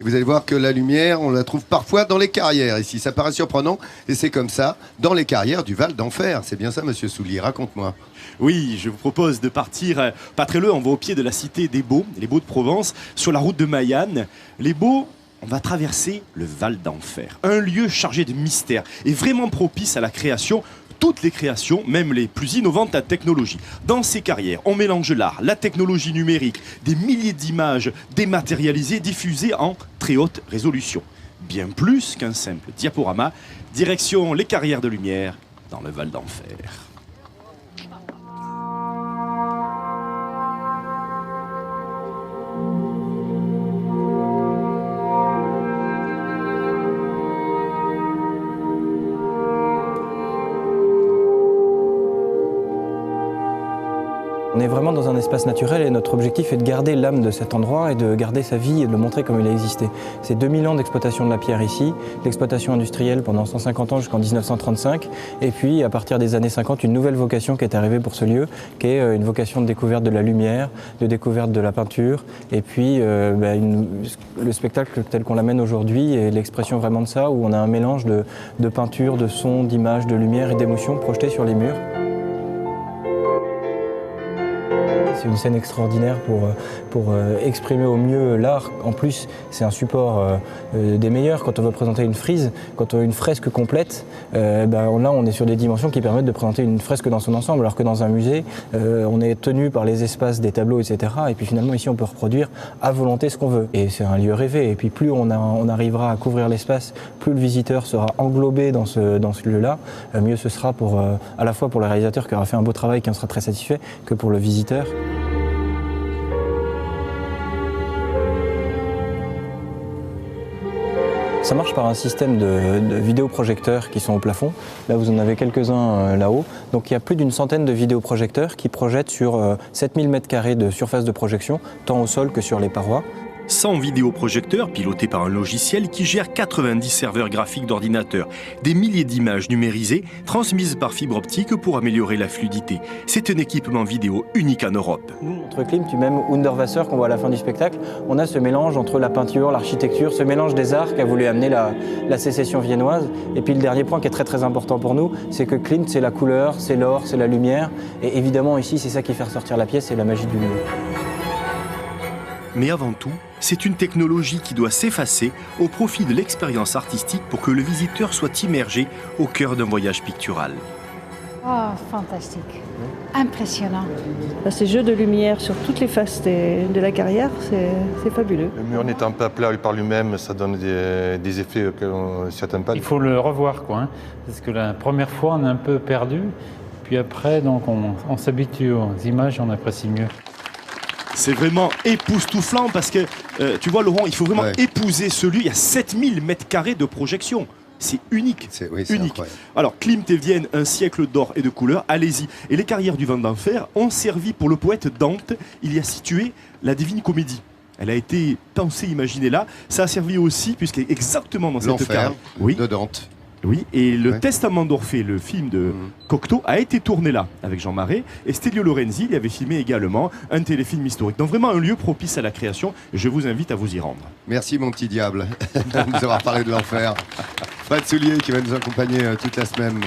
Vous allez voir que la lumière, on la trouve parfois dans les carrières ici. Ça paraît surprenant et c'est comme ça dans les carrières du Val d'Enfer. C'est bien ça, monsieur Soulier, raconte-moi. Oui, je vous propose de partir pas très loin. On va au pied de la cité des Baux, les Baux de Provence, sur la route de Mayenne. Les Baux, on va traverser le Val d'Enfer, un lieu chargé de mystère et vraiment propice à la création. Toutes les créations, même les plus innovantes en technologie. Dans ces carrières, on mélange l'art, la technologie numérique, des milliers d'images dématérialisées diffusées en très haute résolution. Bien plus qu'un simple diaporama, direction les carrières de lumière dans le Val d'Enfer. On est vraiment dans un espace naturel et notre objectif est de garder l'âme de cet endroit et de garder sa vie et de le montrer comme il a existé. C'est 2000 ans d'exploitation de la pierre ici, l'exploitation industrielle pendant 150 ans jusqu'en 1935 et puis à partir des années 50 une nouvelle vocation qui est arrivée pour ce lieu qui est une vocation de découverte de la lumière, de découverte de la peinture et puis le spectacle tel qu'on l'amène aujourd'hui est l'expression vraiment de ça où on a un mélange de peinture, de son, d'images, de lumière et d'émotions projetées sur les murs. C'est une scène extraordinaire pour exprimer au mieux l'art. En plus, c'est un support des meilleurs. Quand on veut présenter une frise, quand on a une fresque complète, là on est sur des dimensions qui permettent de présenter une fresque dans son ensemble, alors que dans un musée, on est tenu par les espaces des tableaux, etc. Et puis finalement ici on peut reproduire à volonté ce qu'on veut. Et c'est un lieu rêvé. Et puis plus on arrivera à couvrir l'espace, plus le visiteur sera englobé dans ce lieu-là, mieux ce sera à la fois pour le réalisateur qui aura fait un beau travail, qui en sera très satisfait, que pour le visiteur. Ça marche par un système de vidéoprojecteurs qui sont au plafond. Là, vous en avez quelques-uns là-haut. Donc, il y a plus d'une centaine de vidéoprojecteurs qui projettent sur 7000 m² de surface de projection, tant au sol que sur les parois. 100 vidéoprojecteurs pilotés par un logiciel qui gère 90 serveurs graphiques d'ordinateurs, des milliers d'images numérisées transmises par fibre optique pour améliorer la fluidité. C'est un équipement vidéo unique en Europe. Entre Klimt et même Wunderwasser qu'on voit à la fin du spectacle, on a ce mélange entre la peinture, l'architecture, ce mélange des arts qu'a voulu amener la sécession viennoise. Et puis le dernier point qui est très très important pour nous, c'est que Klimt c'est la couleur, c'est l'or, c'est la lumière. Et évidemment ici c'est ça qui fait ressortir la pièce, c'est la magie du lieu. Mais avant tout, c'est une technologie qui doit s'effacer au profit de l'expérience artistique pour que le visiteur soit immergé au cœur d'un voyage pictural. Oh, fantastique. Impressionnant. Ces jeux de lumière sur toutes les faces de la carrière, c'est fabuleux. Le mur n'étant pas plat par lui-même, ça donne des effets qu'on ne s'y attend pas. Il faut le revoir, quoi, hein, parce que la première fois, on est un peu perdu. Puis après, donc, on s'habitue aux images et on apprécie mieux. C'est vraiment époustouflant parce que, tu vois Laurent, il faut vraiment épouser ce lieu. Il y a 7000 m² de projection. C'est unique. C'est unique. incroyable. Alors, Klimt et Vienne, un siècle d'or et de couleurs, allez-y. Et les carrières du Val d'Enfer ont servi pour le poète Dante. Il y a situé la Divine Comédie. Elle a été pensée, imaginée là. Ça a servi aussi, puisqu'exactement dans cette carrière de Dante. Oui, et le Testament d'Orphée, le film de Cocteau, a été tourné là, avec Jean Marais. Et Stelio Lorenzi il avait filmé également un téléfilm historique. Donc vraiment un lieu propice à la création. Je vous invite à vous y rendre. Merci mon petit diable de nous avoir parlé de l'enfer. Fred Soulier qui va nous accompagner toute la semaine.